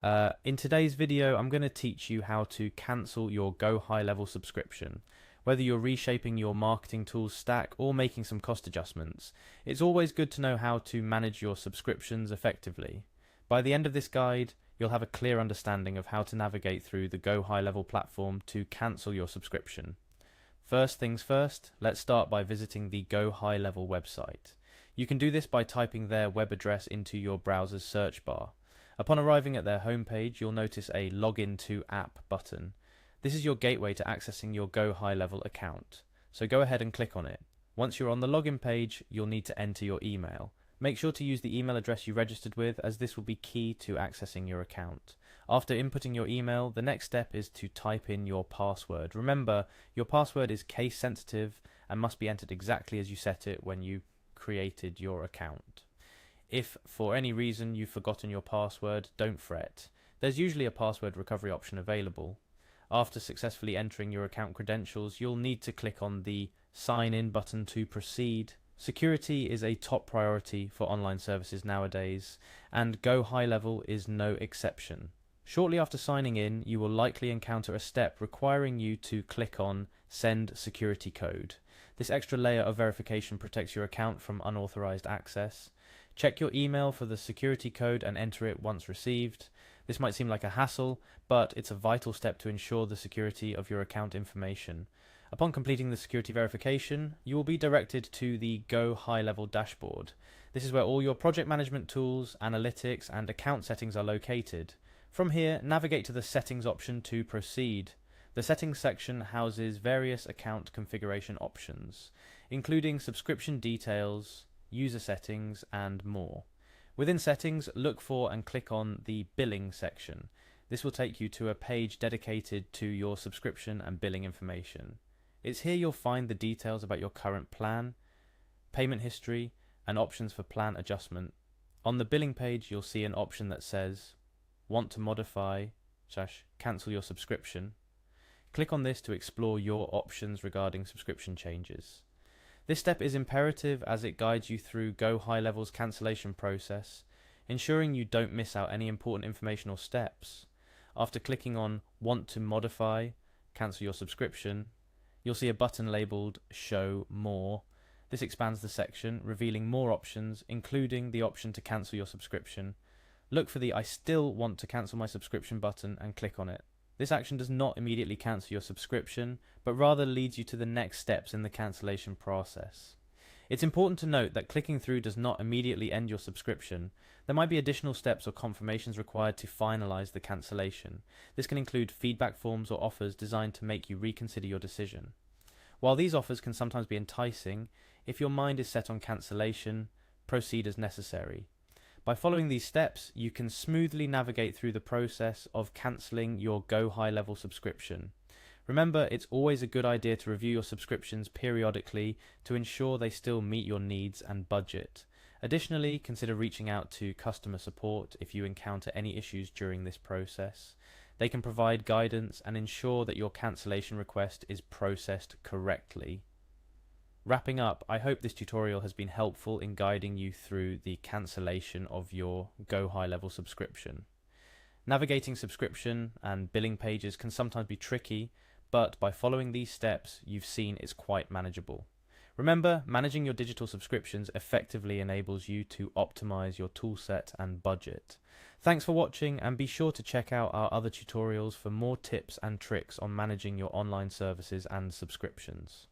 In today's video, I'm going to teach you how to cancel your Gohighlevel subscription. Whether you're reshaping your marketing tools stack or making some cost adjustments, it's always good to know how to manage your subscriptions effectively. By the end of this guide, you'll have a clear understanding of how to navigate through the Gohighlevel platform to cancel your subscription. First things first, let's start by visiting the Gohighlevel website. You can do this by typing their web address into your browser's search bar. Upon arriving at their homepage, you'll notice a Login to App button. This is your gateway to accessing your Gohighlevel account, so go ahead and click on it. Once you're on the login page, you'll need to enter your email. Make sure to use the email address you registered with, as this will be key to accessing your account. After inputting your email, the next step is to type in your password. Remember, your password is case sensitive and must be entered exactly as you set it when you created your account. If for any reason you've forgotten your password, don't fret. There's usually a password recovery option available. After successfully entering your account credentials, you'll need to click on the Sign In button to proceed. Security is a top priority for online services nowadays, and Gohighlevel is no exception. Shortly after signing in, you will likely encounter a step requiring you to click on Send Security Code. This extra layer of verification protects your account from unauthorized access. Check your email for the security code and enter it once received. This might seem like a hassle, but it's a vital step to ensure the security of your account information. Upon completing the security verification, you will be directed to the Gohighlevel dashboard. This is where all your project management tools, analytics, and account settings are located. From here, navigate to the Settings option to proceed. The Settings section houses various account configuration options, including subscription details, user settings, and more. Within Settings, look for and click on the Billing section. This will take you to a page dedicated to your subscription and billing information. It's here you'll find the details about your current plan, payment history, and options for plan adjustment. On the billing page, you'll see an option that says Want to modify / cancel your subscription. Click on this to explore your options regarding subscription changes. This step is imperative as it guides you through Gohighlevel's cancellation process, ensuring you don't miss out any important information or steps. After clicking on Want to modify, cancel your subscription, you'll see a button labeled Show More. This expands the section, revealing more options, including the option to cancel your subscription. Look for the I still want to cancel my subscription button and click on it. This action does not immediately cancel your subscription, but rather leads you to the next steps in the cancellation process. It's important to note that clicking through does not immediately end your subscription. There might be additional steps or confirmations required to finalize the cancellation. This can include feedback forms or offers designed to make you reconsider your decision. While these offers can sometimes be enticing, if your mind is set on cancellation, proceed as necessary. By following these steps, you can smoothly navigate through the process of cancelling your Gohighlevel subscription. Remember, it's always a good idea to review your subscriptions periodically to ensure they still meet your needs and budget. Additionally, consider reaching out to customer support if you encounter any issues during this process. They can provide guidance and ensure that your cancellation request is processed correctly. Wrapping up, I hope this tutorial has been helpful in guiding you through the cancellation of your Gohighlevel subscription. Navigating subscription and billing pages can sometimes be tricky, but by following these steps, you've seen it's quite manageable. Remember, managing your digital subscriptions effectively enables you to optimize your toolset and budget. Thanks for watching, and be sure to check out our other tutorials for more tips and tricks on managing your online services and subscriptions.